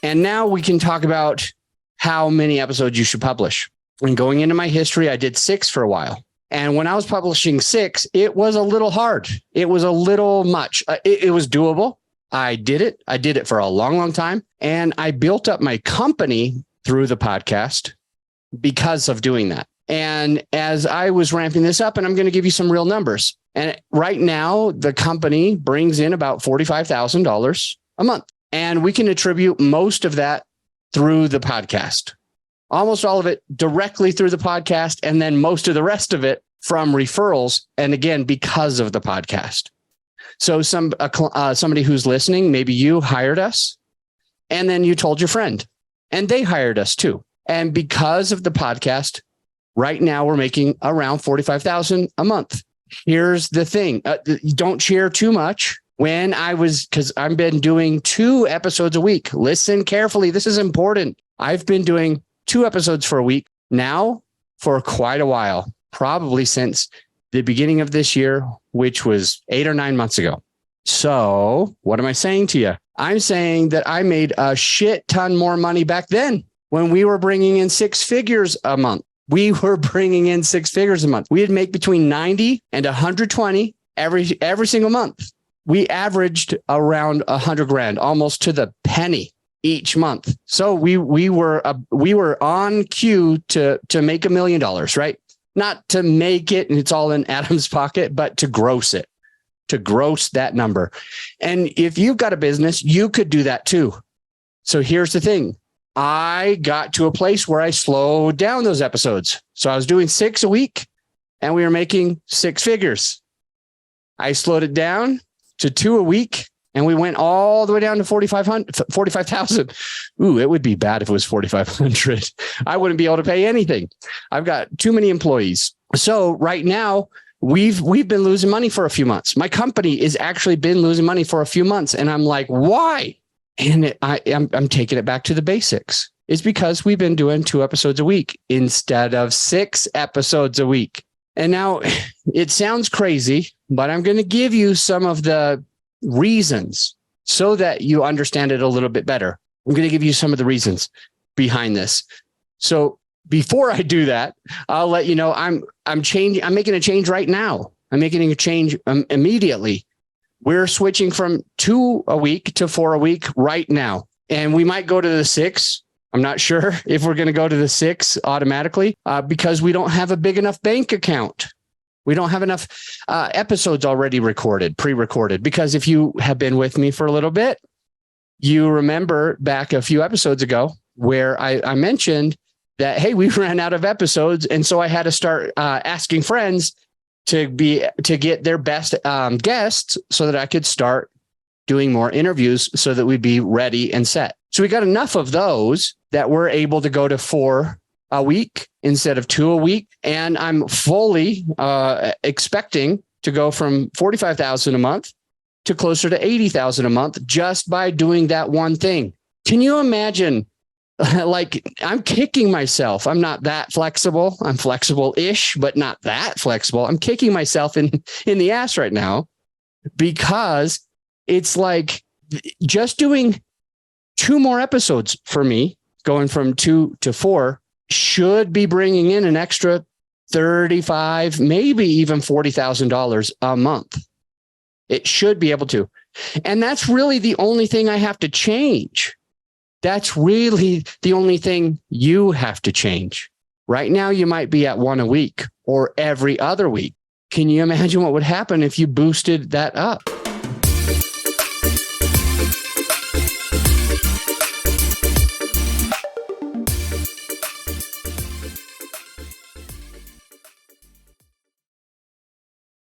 And now we can talk about how many episodes you should publish. And going into my history, I did 6 for a while. And when I was publishing 6, it was a little hard. It was a little much. It was doable. I did it. I did it for a long, long time. And I built up my company through the podcast because of doing that. And as I was ramping this up, and I'm going to give you some real numbers. And right now, the company brings in about $45,000 a month. And we can attribute most of that through the podcast. Almost all of it directly through the podcast, and then most of the rest of it from referrals. And again, because of the podcast. So somebody who's listening, maybe you hired us and then you told your friend and they hired us too. And because of the podcast, right now we're making around $45,000 a month. Here's the thing. Don't share too much. Because I've been doing 2 episodes a week. Listen carefully. This is important. I've been doing 2 episodes for a week now for quite a while, probably since the beginning of this year, which was 8 or 9 months ago. So what am I saying to you? I'm saying that I made a shit ton more money back then when we were bringing in 6 figures a month. We were bringing in 6 figures a month. We'd make between 90 and 120 every single month. We averaged around $100,000, almost to the penny each month. So we were on cue to make $1 million, right? Not to make it and it's all in Adam's pocket, but to gross it, to gross that number. And if you've got a business, you could do that too. So here's the thing. I got to a place where I slowed down those episodes. So I was doing 6 a week and we were making 6 figures. I slowed it down to 2 a week, and we went all the way down to 45,000. Ooh, it would be bad if it was 4,500. I wouldn't be able to pay anything. I've got too many employees. So right now we've been losing money for a few months. My company has actually been losing money for a few months. And I'm like, why? And I'm taking it back to the basics. It's because we've been doing 2 episodes a week instead of 6 episodes a week. And now it sounds crazy, but I'm going to give you some of the reasons so that you understand it a little bit better. I'm going to give you some of the reasons behind this. So before I do that, I'll let you know I'm making a change right now. I'm making a change immediately. We're switching from 2 a week to 4 a week right now. And we might go to the 6. I'm not sure if we're going to go to the 6 automatically because we don't have a big enough bank account. We don't have enough episodes already recorded, pre-recorded, because if you have been with me for a little bit, you remember back a few episodes ago where I mentioned that, hey, we ran out of episodes. And so I had to start asking friends to get their best guests so that I could start doing more interviews so that we'd be ready and set. So we got enough of those that we're able to go to 4 a week instead of 2 a week. And I'm fully expecting to go from 45,000 a month to closer to 80,000 a month just by doing that one thing. Can you imagine? Like, I'm kicking myself. I'm not that flexible. I'm flexible-ish, but not that flexible. I'm kicking myself in the ass right now because it's like just doing 2 more episodes for me, going from 2 to 4, should be bringing in an extra $35,000, maybe even $40,000 a month. It should be able to. And that's really the only thing I have to change. That's really the only thing you have to change. Right now, you might be at 1 a week or every other week. Can you imagine what would happen if you boosted that up?